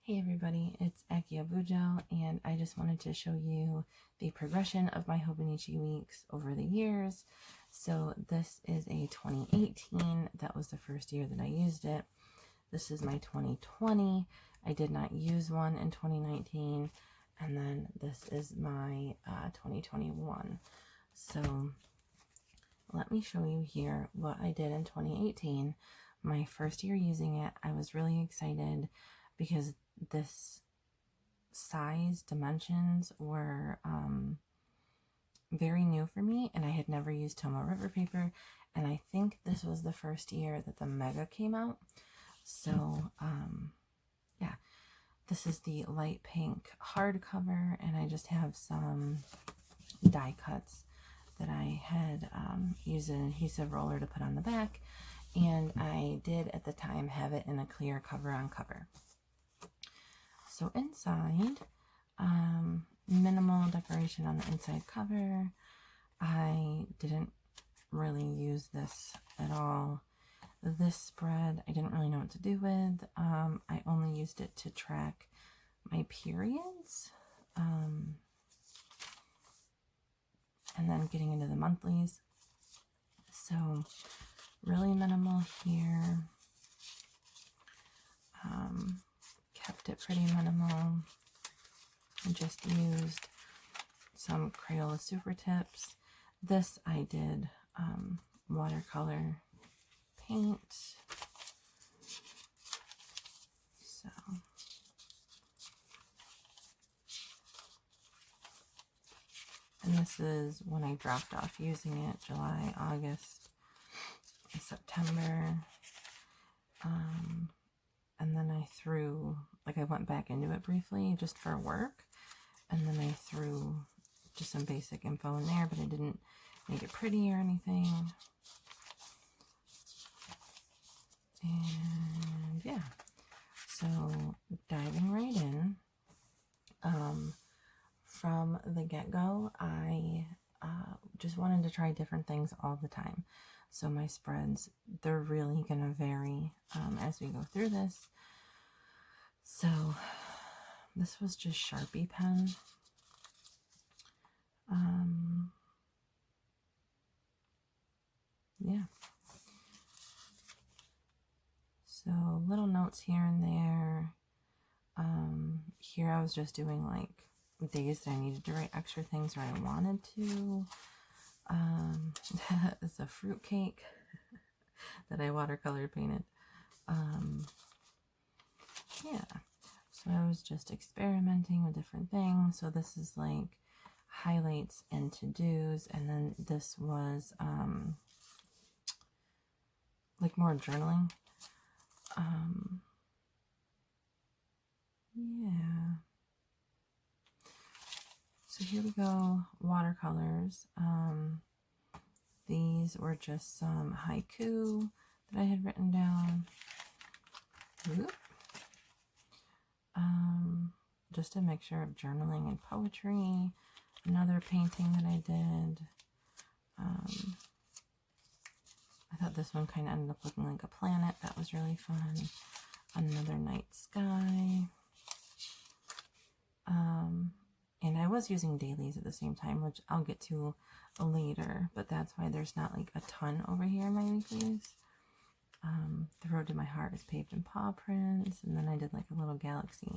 Hey everybody, it's Aki Abujo, and I just wanted to show you the progression of my Hobonichi weeks over the years. So this is a 2018, that was the first year that I used it. This is my 2020, I did not use one in 2019, and then this is my 2021. So let me show you here what I did in 2018. My first year using it, I was really excited because this size dimensions were very new for me, and I had never used Tomo River paper, and I think this was the first year that the Mega came out. So yeah, this is the light pink hardcover, and I just have some die cuts that I had used an adhesive roller to put on the back, and I did at the time have it in a clear cover on cover. So inside, minimal decoration on the inside cover. I didn't really use this at all. This spread, I didn't really know what to do with. I only used it to track my periods. And then getting into the monthlies. So really minimal here. Kept it pretty minimal. I just used some Crayola Super Tips. This I did watercolor paint. So and this is when I dropped off using it, July, August, September. And then I threw, like I went back into it briefly just for work. And then I threw just some basic info in there, but I didn't make it pretty or anything. And yeah, so diving right in. From the get-go, I just wanted to try different things all the time. So my spreads, they're really going to vary as we go through this. So this was just Sharpie pen. Yeah. So little notes here and there. Here I was just doing like days that I needed to write extra things or I wanted to. It's a fruit cake that I watercolor painted. Yeah, so I was just experimenting with different things. So this is like highlights and to-dos, and then this was like more journaling. Yeah. So here we go, watercolors. These were just some haiku that I had written down. Whoop. Just a mixture of journaling and poetry. Another painting that I did. I thought this one kind of ended up looking like a planet. That was really fun. Another night sky. And I was using dailies at the same time, which I'll get to later, but that's why there's not like a ton over here in my weeklies. The road to my heart is paved in paw prints, and then I did like a little galaxy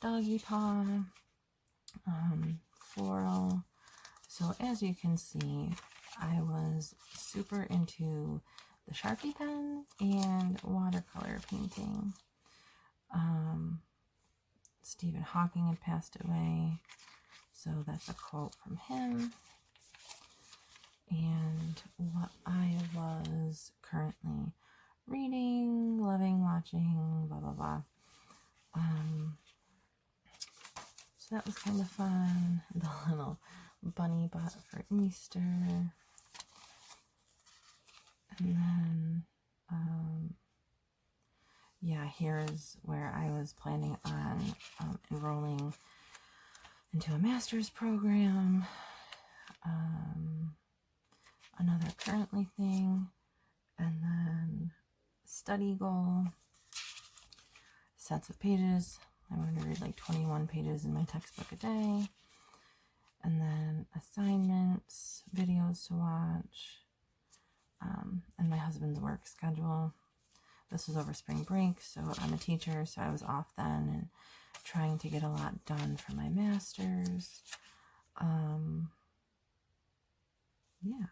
doggy paw, floral. So as you can see, I was super into the Sharpie pen and watercolor painting. Stephen Hawking had passed away, so that's a quote from him. And what I was currently reading, loving, watching, blah, blah, blah. So that was kind of fun. The little bunny bought for Easter. And then, yeah, here's where I was planning on enrolling into a master's program. Another currently thing, and then study goal, sets of pages, I wanted to read like 21 pages in my textbook a day. And then assignments, videos to watch, and my husband's work schedule. This was over spring break, so I'm a teacher, so I was off then and trying to get a lot done for my master's. Yeah,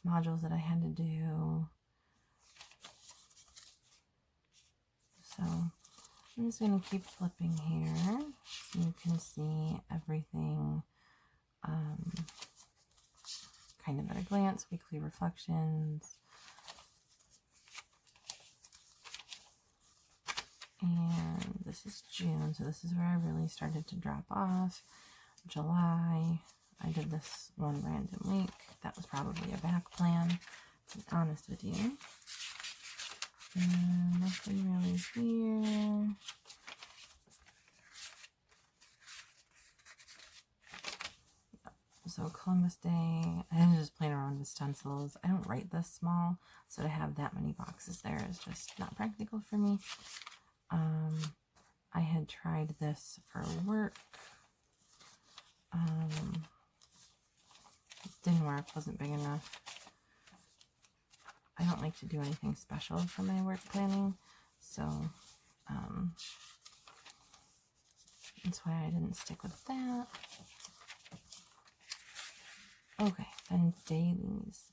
modules that I had to do. So I'm just going to keep flipping here so you can see everything kind of at a glance, weekly reflections. And this is June, so this is where I really started to drop off. July, I did this one random week. That was probably a back plan, to be honest with you. And nothing really here. So Columbus Day, I was just playing around with stencils. I don't write this small, so to have that many boxes there is just not practical for me. I had tried this for work. It didn't work, wasn't big enough. I don't like to do anything special for my work planning, so that's why I didn't stick with that. Okay, then dailies.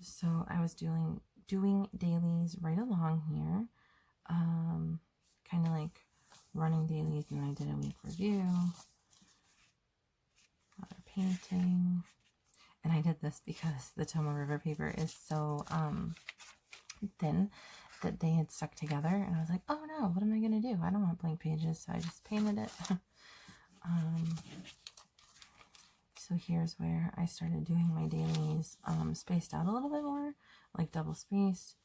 So I was doing dailies right along here, kind of like running dailies, and I did a week review, other painting, and I did this because the Tomo River paper is so thin that they had stuck together, and I was like, oh no, what am I gonna do? I don't want blank pages, so I just painted it. So here's where I started doing my dailies, spaced out a little bit more, like double spaced,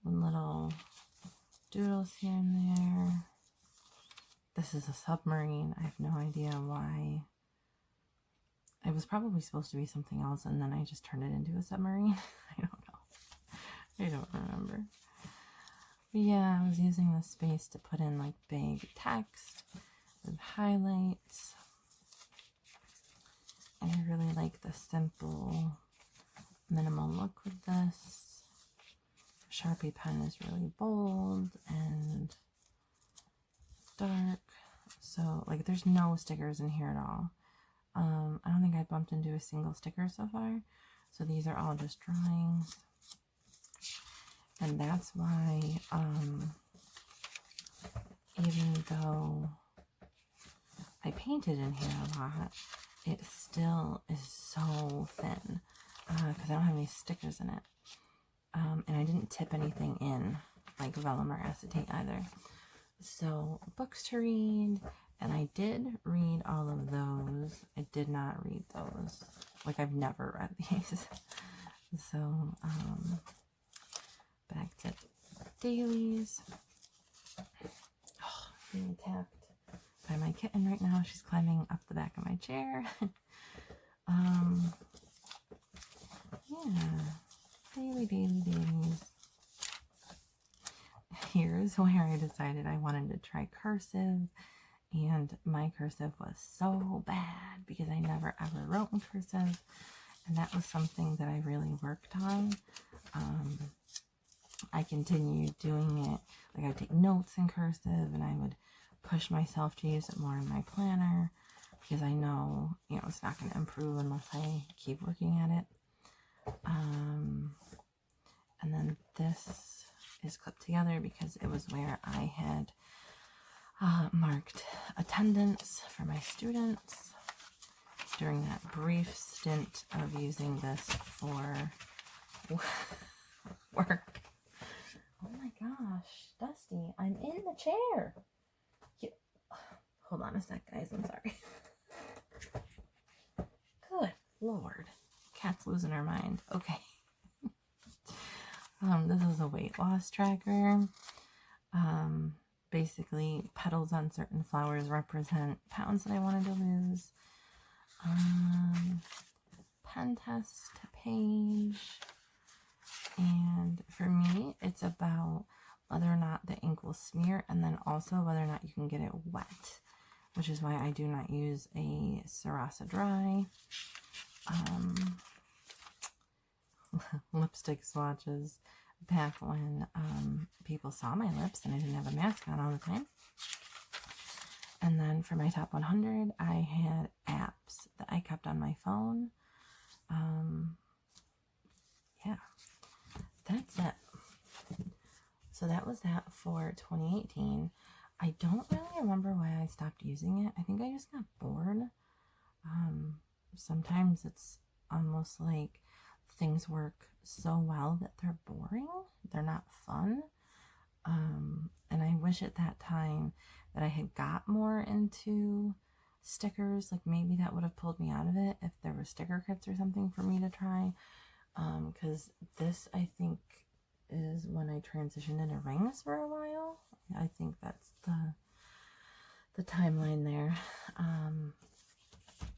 with little doodles here and there. This is a submarine. I have no idea why. It was probably supposed to be something else, and then I just turned it into a submarine. I don't know. I don't remember. But yeah, I was using the space to put in like big text with highlights. And I really like the simple, minimal look with this. Sharpie pen is really bold and dark. So, like, there's no stickers in here at all. I don't think I bumped into a single sticker so far. So these are all just drawings. And that's why, even though I painted in here a lot, it still is so thin because I don't have any stickers in it. And I didn't tip anything in, like vellum or acetate either. So, books to read, and I did read all of those. I did not read those. Like, I've never read these. So, back to dailies. Oh, I'm being attacked by my kitten right now. She's climbing up the back of my chair. Yeah, dailies. Here's where I decided I wanted to try cursive, and my cursive was so bad because I never ever wrote in cursive, and that was something that I really worked on. I continued doing it. Like, I would take notes in cursive, and I would push myself to use it more in my planner because I know, it's not going to improve unless I keep working at it. And then this is clipped together because it was where I had marked attendance for my students during that brief stint of using this for work. Oh my gosh, Dusty, I'm in the chair. Hold on a sec, guys, I'm sorry. Good Lord. Cat's losing her mind. Okay. This is a weight loss tracker. Basically, petals on certain flowers represent pounds that I wanted to lose. Pen test page. And for me, it's about whether or not the ink will smear, and then also whether or not you can get it wet. which is why I do not use a Sarasa Dry. Lipstick swatches back when people saw my lips and I didn't have a mask on all the time. And then for my top 100, I had apps that I kept on my phone. Yeah, that's it. So that was that for 2018. I don't really remember why I stopped using it. I think I just got bored. Sometimes it's almost like things work so well that they're boring. They're not fun. And I wish at that time that I had got more into stickers. Like maybe that would have pulled me out of it if there were sticker kits or something for me to try. Because this, I think, is when I transitioned into rings for a while. I think that's the timeline there.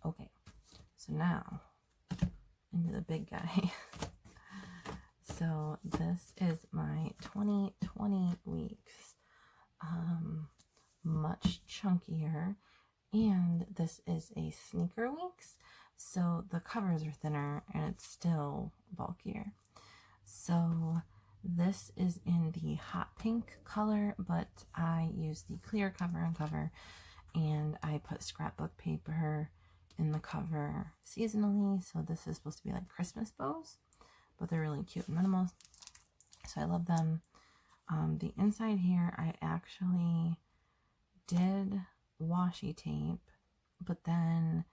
Okay, so now into the big guy. So this is my 2020 weeks, much chunkier, and this is a sneaker weeks, so the covers are thinner and it's still bulkier. So this is in the hot pink color, but I use the clear cover and cover, and I put scrapbook paper in the cover seasonally. So this is supposed to be like Christmas bows, but they're really cute and minimal, so I love them. The inside here, I actually did washi tape, but then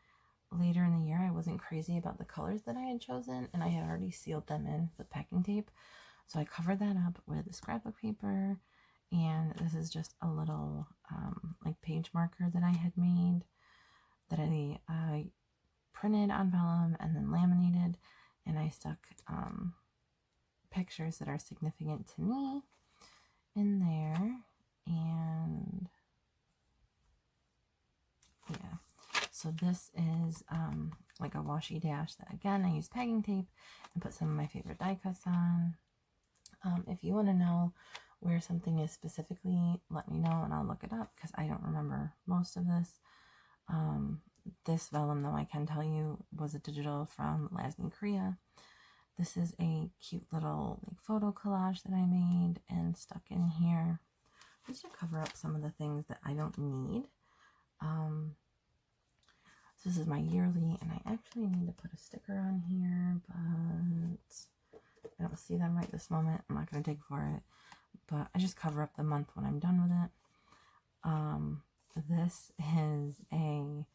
later in the year I wasn't crazy about the colors that I had chosen, and I had already sealed them in with packing tape, so I covered that up with scrapbook paper. And this is just a little like page marker that I had made, that I printed on vellum and then laminated, and I stuck pictures that are significant to me in there. And yeah, so this is like a washi dash that, again, I use packing tape and put some of my favorite die cuts on. If you want to know where something is specifically, let me know and I'll look it up, because I don't remember most of this. This vellum, though, I can tell you, was a digital from Lasny, Korea. This is a cute little like photo collage that I made and stuck in here just to cover up some of the things that I don't need. So this is my yearly, and I actually need to put a sticker on here, but I don't see them right this moment. I'm not going to dig for it, but I just cover up the month when I'm done with it. This is a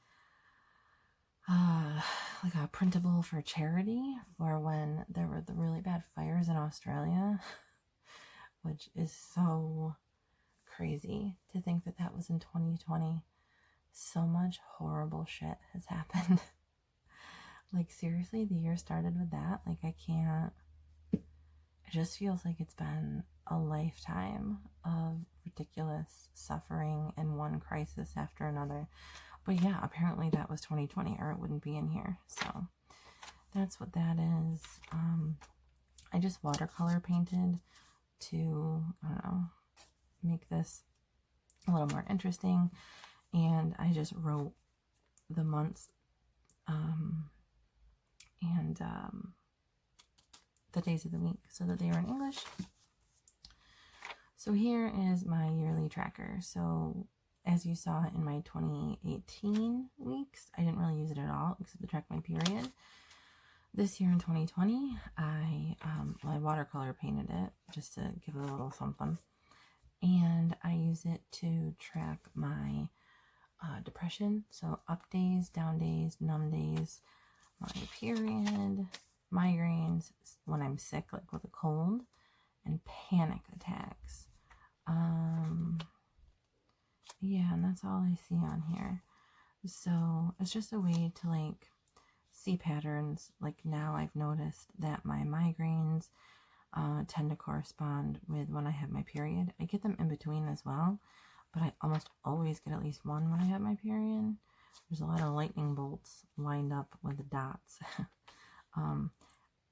like a printable for charity for when there were the really bad fires in Australia, which is so crazy to think that that was in 2020. So much horrible shit has happened. Like, seriously, the year started with that. Like, I can't, it just feels like it's been a lifetime of ridiculous suffering and one crisis after another. But yeah, apparently that was 2020, or it wouldn't be in here. So that's what that is. I just watercolor painted to, I don't know, make this a little more interesting. And I just wrote the months and the days of the week so that they were in English. So here is my yearly tracker. So as you saw in my 2018 weeks, I didn't really use it at all except to track my period. This year in 2020, I watercolor painted it just to give it a little something. And I use it to track my depression. So up days, down days, numb days, my period, migraines, when I'm sick, like with a cold, and panic attacks. Yeah, and that's all I see on here. So it's just a way to like see patterns. Like now I've noticed that my migraines tend to correspond with when I have my period. I get them in between as well, but I almost always get at least one when I have my period. There's a lot of lightning bolts lined up with the dots.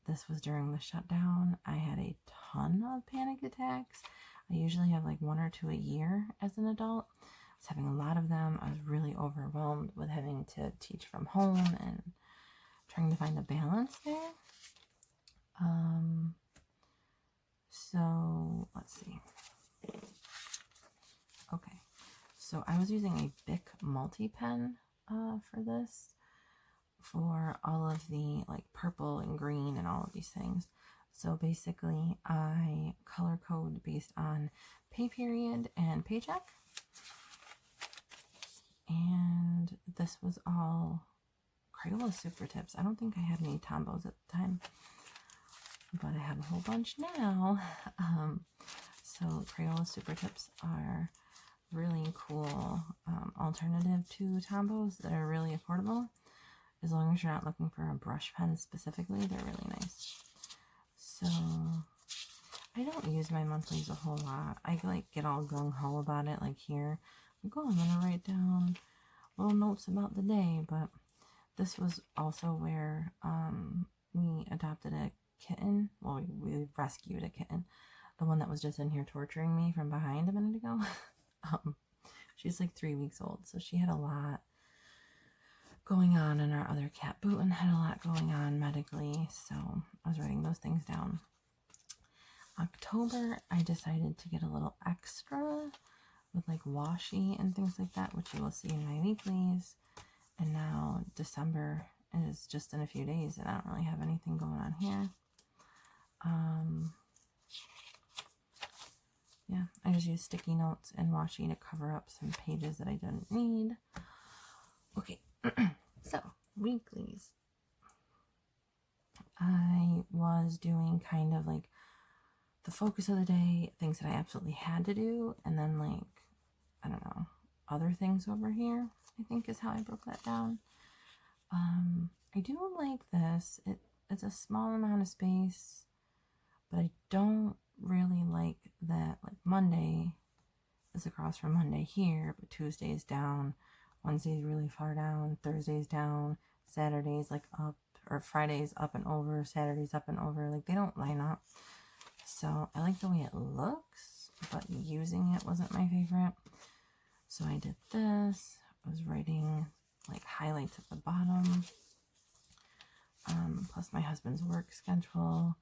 This was during the shutdown. I had a ton of panic attacks. I usually have like 1 or 2 a year as an adult, was having a lot of them. I was really overwhelmed with having to teach from home and trying to find a balance there. So let's see. Okay, so I was using a Bic multi-pen for this, for all of the like purple and green and all of these things. So basically I color code based on pay period and paycheck. And this was all Crayola Super Tips. I don't think I had any Tombos at the time, but I have a whole bunch now. So Crayola Super Tips are really cool alternative to Tombos that are really affordable. As long as you're not looking for a brush pen specifically, they're really nice. So I don't use my monthlies a whole lot. I like get all gung-ho about it, like here. Like, oh, I'm gonna write down little notes about the day, but this was also where we adopted a kitten. Well, we rescued a kitten. The one that was just in here torturing me from behind a minute ago. She's like 3 weeks old, so she had a lot going on, and our other cat Booten had a lot going on medically, so I was writing those things down. October, I decided to get a little extra with like washi and things like that, which you will see in my weeklies. And now December is just in a few days, and I don't really have anything going on here. Yeah, I just use sticky notes and washi to cover up some pages that I didn't need. Okay, so weeklies. I was doing kind of like the focus of the day, things that I absolutely had to do, and then like, I don't know, other things over here, I think is how I broke that down. I do like this. It's a small amount of space, but I don't really like that like Monday is across from Monday here, but Tuesday is down, Wednesday's really far down, Thursday's down, Saturday's like up, or Friday's up and over, Saturday's up and over. Like they don't line up. So I like the way it looks, but using it wasn't my favorite. So I did this. I was writing like highlights at the bottom, plus my husband's work schedule.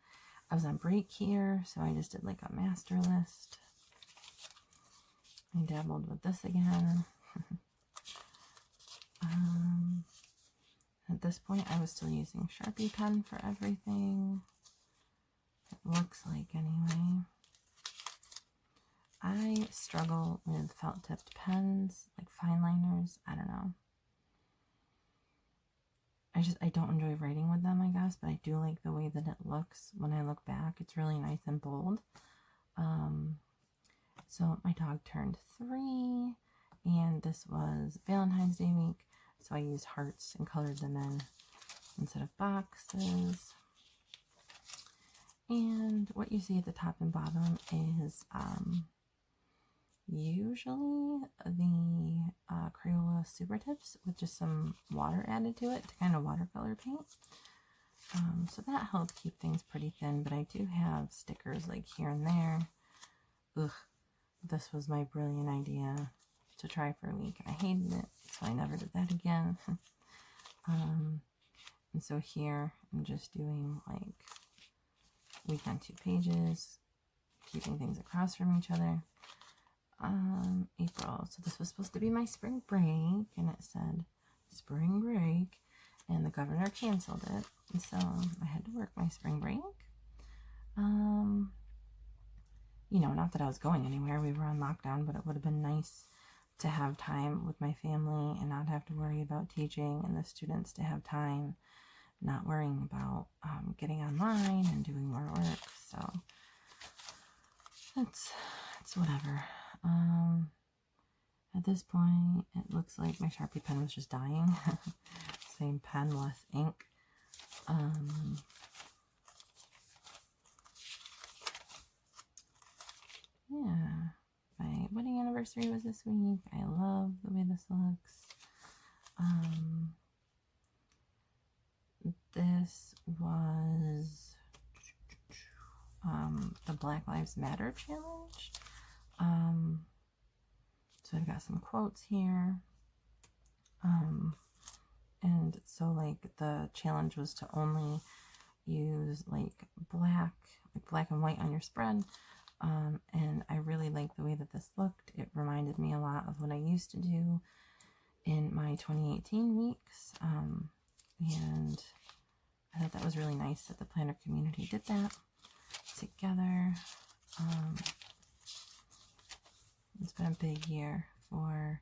I was on break here, so I just did like a master list. I dabbled with this again. At this point, I was still using Sharpie pen for everything. It looks like anyway. I struggle with felt tipped pens, like fine liners. I don't know. I don't enjoy writing with them, I guess, but I do like the way that it looks when I look back. It's really nice and bold. So my dog turned 3, and this was Valentine's Day week, so I used hearts and colored them in instead of boxes. And what you see at the top and bottom is usually the Crayola Super Tips with just some water added to it to kind of watercolor paint. So that helped keep things pretty thin, but I do have stickers like here and there. Ugh, this was my brilliant idea to try for a week. I hated it, so I never did that again. And so here I'm just doing like week on 2 pages, keeping things across from each other. April, so this was supposed to be my spring break, and it said spring break, and the governor canceled it, and so I had to work my spring break. You know, not that I was going anywhere, we were on lockdown, but it would have been nice to have time with my family and not have to worry about teaching, and the students to have time not worrying about getting online and doing more work. So it's whatever. At this point, it looks like my Sharpie pen was just dying. Same pen, less ink. Yeah, my wedding anniversary was this week. I love the way this looks. This was the Black Lives Matter challenge. So I've got some quotes here. And so like the challenge was to only use like black and white on your spread. And I really like the way that this looked. It reminded me a lot of what I used to do in my 2018 weeks. And I thought that was really nice that the planner community did that together. It's been a big year for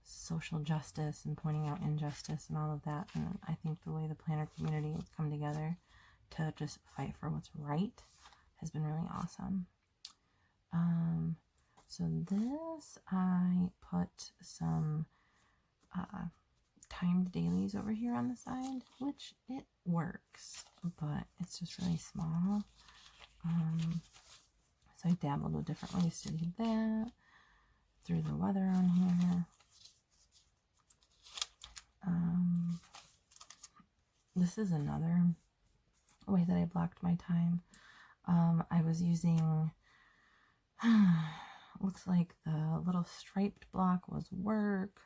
social justice and pointing out injustice and all of that. And I think the way the planner community has come together to just fight for what's right has been really awesome. So this, I put some timed dailies over here on the side, which it works, but it's just really small. So I dabbled with different ways to do that. Threw the weather on here. This is another way that I blocked my time. I was using, looks like the little striped block was work,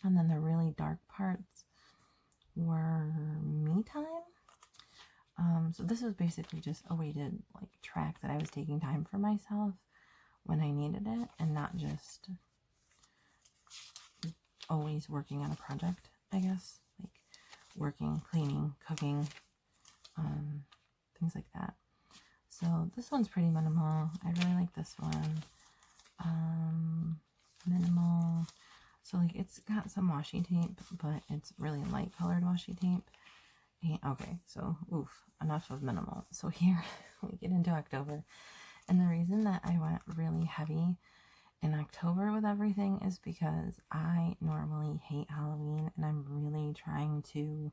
and then the really dark parts were me time. So this was basically just a way to like track that I was taking time for myself when I needed it, and not just always working on a project, I guess. Like working, cleaning, cooking, things like that. So this one's pretty minimal. I really like this one. Minimal. So like it's got some washi tape, but it's really light colored washi tape. And, okay, so enough of minimal. So here we get into October. And the reason that I went really heavy in October with everything is because I normally hate Halloween, and I'm really trying to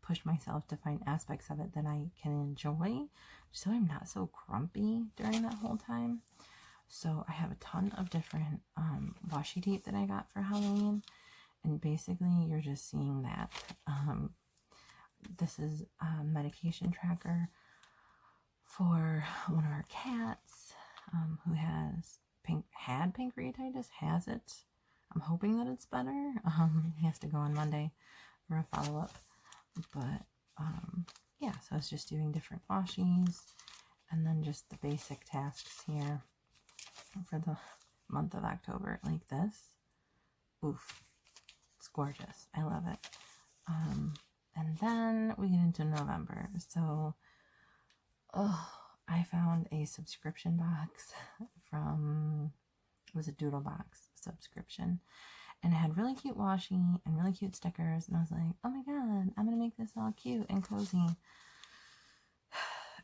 push myself to find aspects of it that I can enjoy, so I'm not so grumpy during that whole time. So I have a ton of different washi tape that I got for Halloween, and basically you're just seeing that. This is a medication tracker for one of our cats who had pancreatitis, has it. I'm hoping that it's better. He has to go on Monday for a follow-up. But yeah, so I was just doing different washies, and then just the basic tasks here for the month of October, like this. Oof, it's gorgeous. I love it. And then we get into November. So, I found a subscription box from, it was a Doodle Box subscription. And it had really cute washi and really cute stickers. And I was like, oh my god, I'm going to make this all cute and cozy.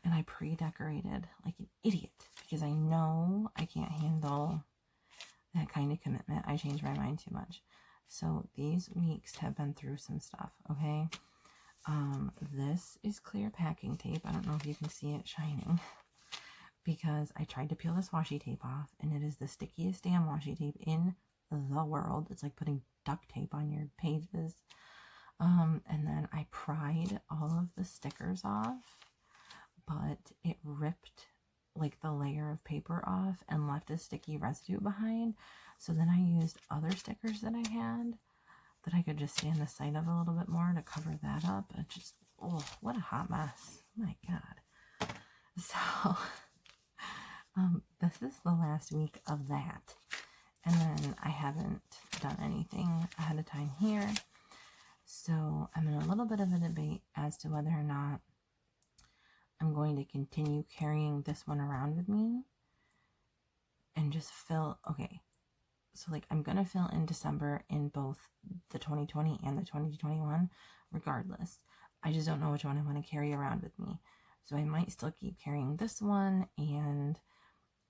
And I pre-decorated like an idiot, because I know I can't handle that kind of commitment. I change my mind too much. So these weeks have been through some stuff, okay? This is clear packing tape. I don't know if you can see it shining, because I tried to peel this washi tape off, and it is the stickiest damn washi tape in the world. It's like putting duct tape on your pages. And then I pried all of the stickers off, but it ripped like the layer of paper off and left a sticky residue behind. So then I used other stickers that I had that I could just stand the side of a little bit more to cover that up. It just, oh, what a hot mess. Oh my god. So this is the last week of that. And then I haven't done anything ahead of time here. So I'm in a little bit of a debate as to whether or not I'm going to continue carrying this one around with me and just fill. Okay, so like I'm going to fill in December in both the 2020 and the 2021 regardless. I just don't know which one I want to carry around with me. So I might still keep carrying this one and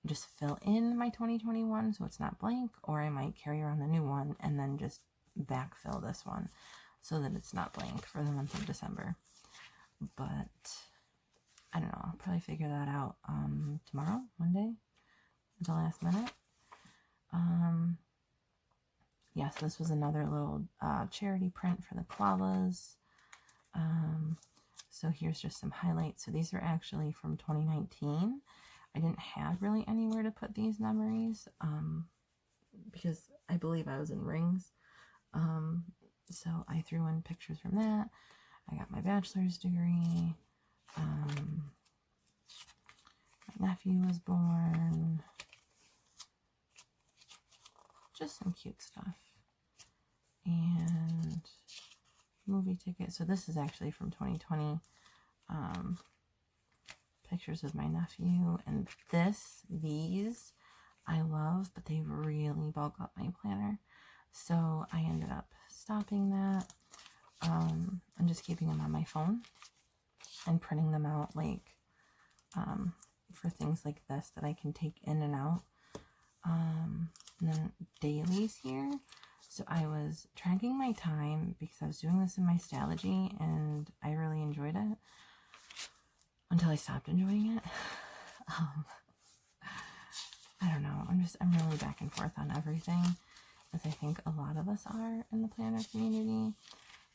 just fill in my 2021 so it's not blank, or I might carry around the new one and then just backfill this one so that it's not blank for the month of December. But I don't know, I'll probably figure that out tomorrow, Monday, at the last minute. Yes, this was another little charity print for the koalas. So here's just some highlights. So these are actually from 2019. I didn't have really anywhere to put these memories. because I believe I was in rings. So I threw in pictures from that. I got my bachelor's degree. My nephew was born. Just some cute stuff. And movie ticket. So this is actually from 2020. Pictures of my nephew. And these I love, but they really bulk up my planner. So I ended up stopping that. I'm just keeping them on my phone and printing them out like for things like this that I can take in and out. And then dailies here. So I was tracking my time because I was doing this in my Stalogy and I really enjoyed it until I stopped enjoying it. I don't know. I'm really back and forth on everything, as I think a lot of us are in the planner community.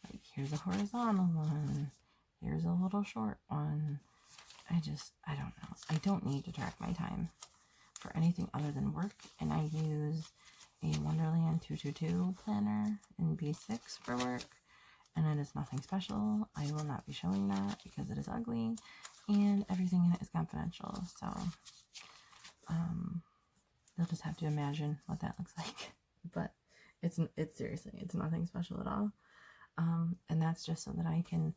Like, here's a horizontal one. Here's a little short one. I don't know. I don't need to track my time for anything other than work. And I use a Wonderland 222 planner in B6 for work. And it is nothing special. I will not be showing that because it is ugly. And everything in it is confidential. So, you'll just have to imagine what that looks like. But it's seriously, it's nothing special at all. And that's just so that I can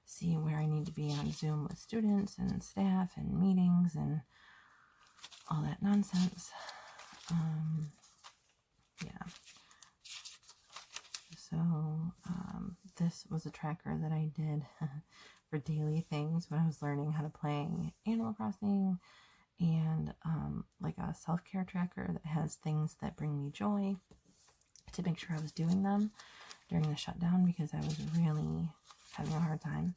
see where I need to be on Zoom with students and staff and meetings and all that nonsense. Yeah. So, this was a tracker that I did for daily things when I was learning how to play Animal Crossing, and like a self-care tracker that has things that bring me joy to make sure I was doing them during the shutdown because I was really having a hard time.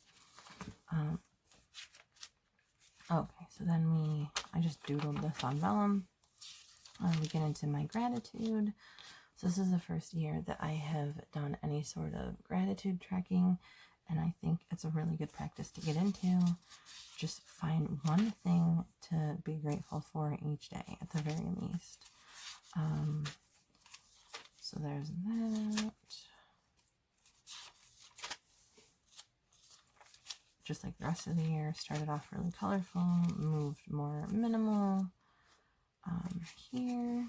Okay, so then I just doodled this on vellum. We get into my gratitude. So this is the first year that I have done any sort of gratitude tracking, and I think it's a really good practice to get into. Just find one thing to be grateful for each day, at the very least. So there's that. Just like the rest of the year, started off really colorful, moved more minimal here.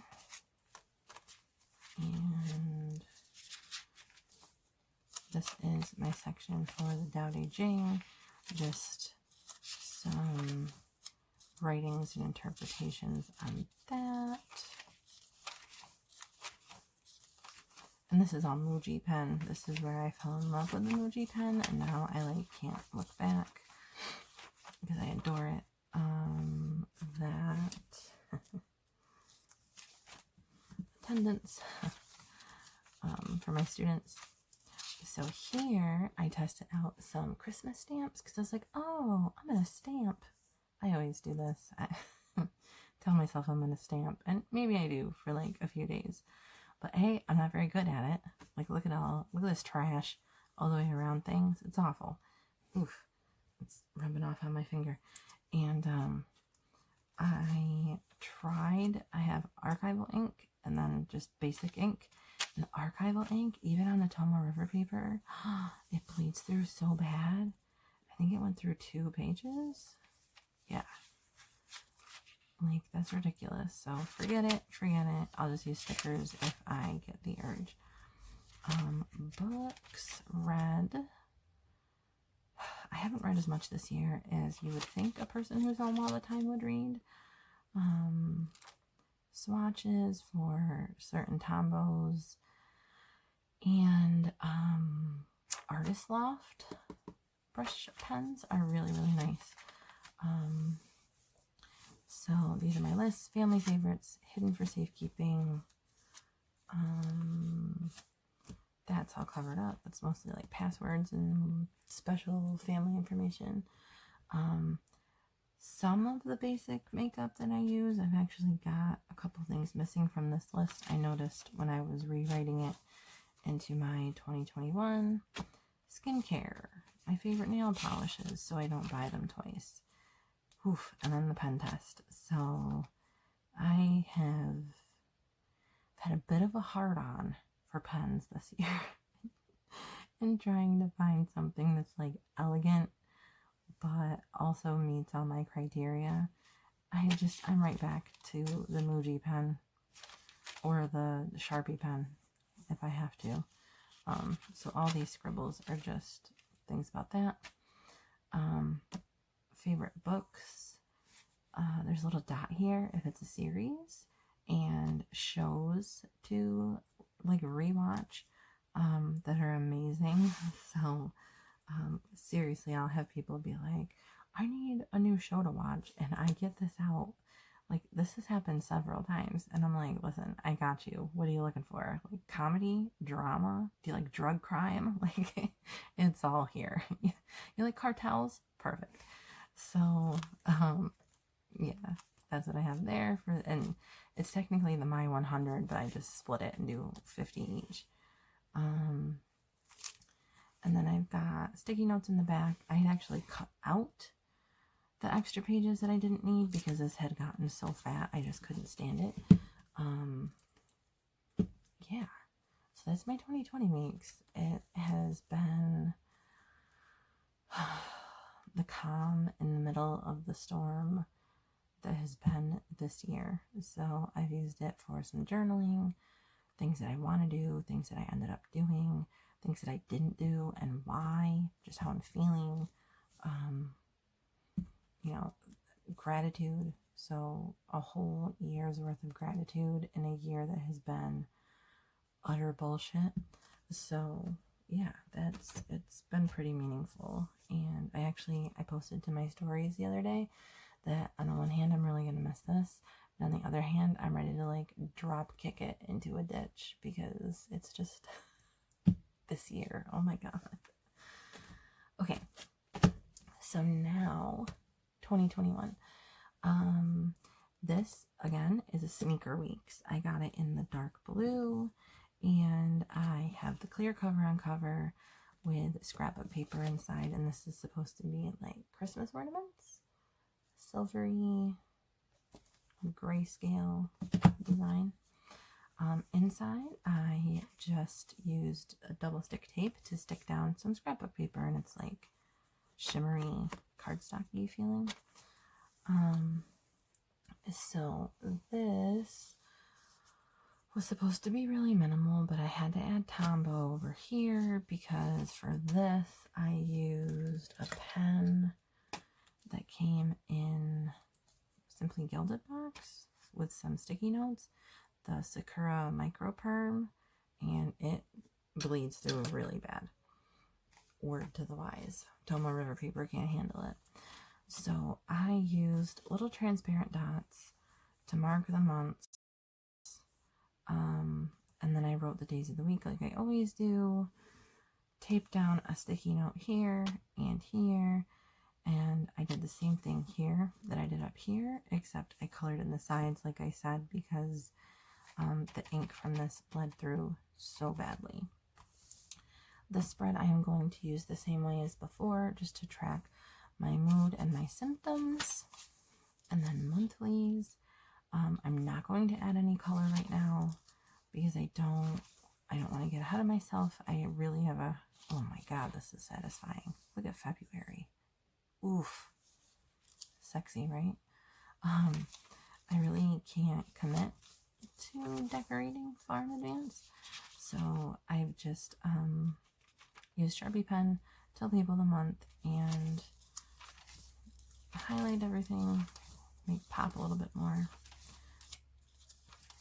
And this is my section for the Tao Te Ching. Just some writings and interpretations on that. And this is on Muji pen. This is where I fell in love with the Muji pen, and now I can't look back because I adore it. That attendance for my students. So here I tested out some Christmas stamps because I was like, oh, I'm gonna stamp. I always do this. I tell myself I'm gonna stamp, and maybe I do for like a few days. But hey, I'm not very good at it. Like, look at this trash all the way around things. It's awful. Oof, it's rubbing off on my finger. And I have archival ink and then just basic ink. And archival ink, even on the Tomo River paper, it bleeds through so bad. I think it went through 2 pages. Yeah. Like, that's ridiculous. So forget it. I'll just use stickers if I get the urge. Books, read. I haven't read as much this year as you would think a person who's home all the time would read. Swatches for certain tombos. And Artist Loft brush pens are really, really nice. So these are my lists. Family favorites, hidden for safekeeping. That's all covered up. It's mostly like passwords and special family information. Some of the basic makeup that I use, I've actually got a couple things missing from this list. I noticed when I was rewriting it into my 2021. Skincare, my favorite nail polishes, so I don't buy them twice. Oof, and then the pen test. So I have I've had a bit of a hard-on for pens this year. And trying to find something that's like elegant but also meets all my criteria. I'm right back to the Muji pen or the Sharpie pen if I have to. So all these scribbles are just things about that. Favorite books. There's a little dot here if it's a series, and shows to like rewatch that are amazing. So seriously, I'll have people be like, I need a new show to watch, and I get this out. Like, this has happened several times, and I'm like, listen, I got you. What are you looking for? Like, comedy? Drama? Do you like drug crime? Like, it's all here. You like cartels? Perfect. So, yeah, that's what I have there. And it's technically the My 100, but I just split it and do 50 each. And then I've got sticky notes in the back. I had actually cut out the extra pages that I didn't need because this had gotten so fat I just couldn't stand it. Yeah, so that's my 2020 weeks. It has been the calm in the middle of the storm that has been this year. So I've used it for some journaling, things that I want to do, things that I ended up doing, things that I didn't do and why, just how I'm feeling. You know, gratitude. So a whole year's worth of gratitude in a year that has been utter bullshit. So yeah, it's been pretty meaningful. And I posted to my stories the other day that on the one hand I'm really gonna miss this, and on the other hand I'm ready to like drop kick it into a ditch because it's just this year. Oh my god. Okay, so now 2021. This again is a sneaker weeks. I got it in the dark blue, and I have the clear cover on cover with scrapbook paper inside, and this is supposed to be like Christmas ornaments, silvery grayscale design. Inside I just used a double stick tape to stick down some scrapbook paper, and it's like shimmery cardstocky feeling. So this was supposed to be really minimal, but I had to add Tombow over here because for this I used a pen that came in Simply Gilded box with some sticky notes, the Sakura Micro Perm, and it bleeds through really bad. Word to the wise. Tomo River paper can't handle it. So I used little transparent dots to mark the months. And then I wrote the days of the week like I always do. Taped down a sticky note here and here. And I did the same thing here that I did up here, except I colored in the sides like I said because the ink from this bled through so badly. The spread I am going to use the same way as before, just to track my mood and my symptoms. And then monthlies. I'm not going to add any color right now because I don't want to get ahead of myself. I really have oh my god, this is satisfying. Look at February. Oof. Sexy, right? I really can't commit to decorating far in advance. So I've just used Sharpie pen to label the month and highlight everything, make pop a little bit more.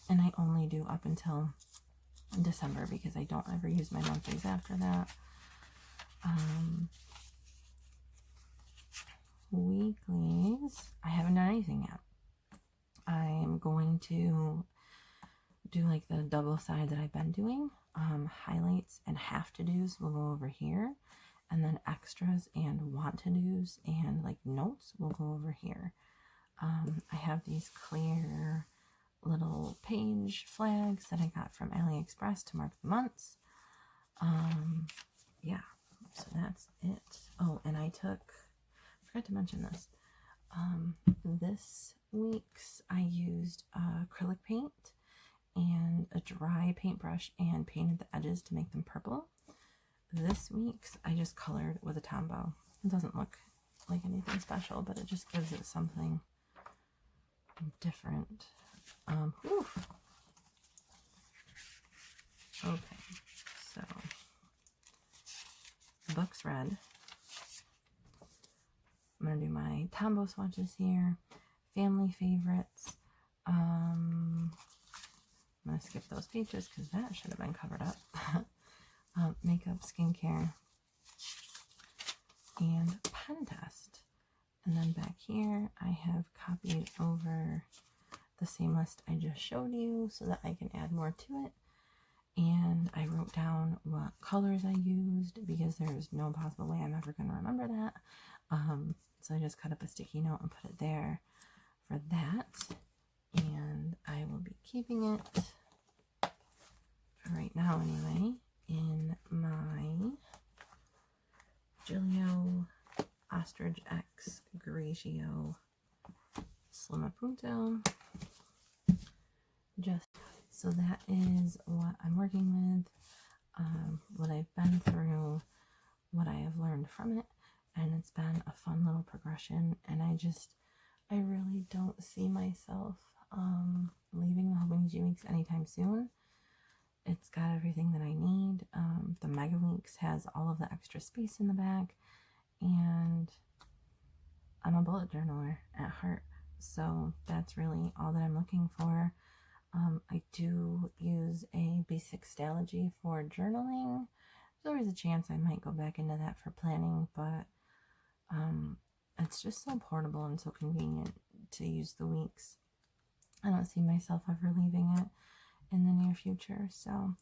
And I only do up until December because I don't ever use my monthlies after that. Weeklies, I haven't done anything yet. I am going to do like the double side that I've been doing. Highlights and have to do's will go over here, and then extras and want to do's and like notes will go over here. I have these clear little page flags that I got from AliExpress to mark the months. Yeah, so that's it. Oh, and I forgot to mention this. This week's I used acrylic paint and a dry paintbrush and painted the edges to make them purple. This week's I just colored with a Tombow. It doesn't look like anything special, but it just gives it something different. Oof. Okay, so the book's red. I'm going to do my Tombow swatches here. Family favorites. I'm going to skip those pages because that should have been covered up. Makeup, skincare, and pen test. And then back here, I have copied over the same list I just showed you so that I can add more to it. And I wrote down what colors I used because there's no possible way I'm ever going to remember that. So I just cut up a sticky note and put it there for that. And I will be keeping it, for right now anyway, in my Gillio Ostrich X Grigio Slim Appunto. Just so that is what I'm working with, what I've been through, what I have learned from it, and it's been a fun little progression. And I really don't see myself leaving the Hobonichi Weeks anytime soon. It's got everything that I need. The Mega Weeks has all of the extra space in the back, and I'm a bullet journaler at heart, so that's really all that I'm looking for. I do use a basic Stalogy for journaling. There's always a chance I might go back into that for planning, but it's just so portable and so convenient to use the weeks. I don't see myself ever leaving it in the near future. So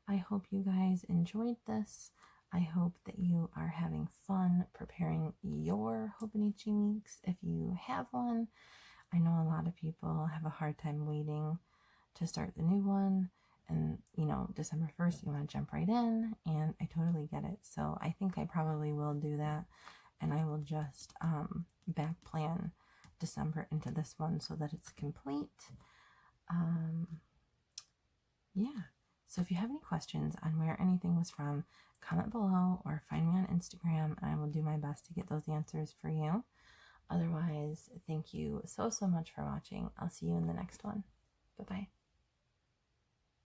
I hope you guys enjoyed this. I hope that you are having fun preparing your Hobonichi Weeks if you have one. I know a lot of people have a hard time waiting to start the new one, and you know, December 1st you want to jump right in, and I totally get it. So I think I probably will do that, and I will just back plan December into this one so that it's complete. Yeah, so if you have any questions on where anything was from, comment below or find me on Instagram, and I will do my best to get those answers for you. Otherwise, thank you so much for watching. I'll see you in the next one. Bye-bye.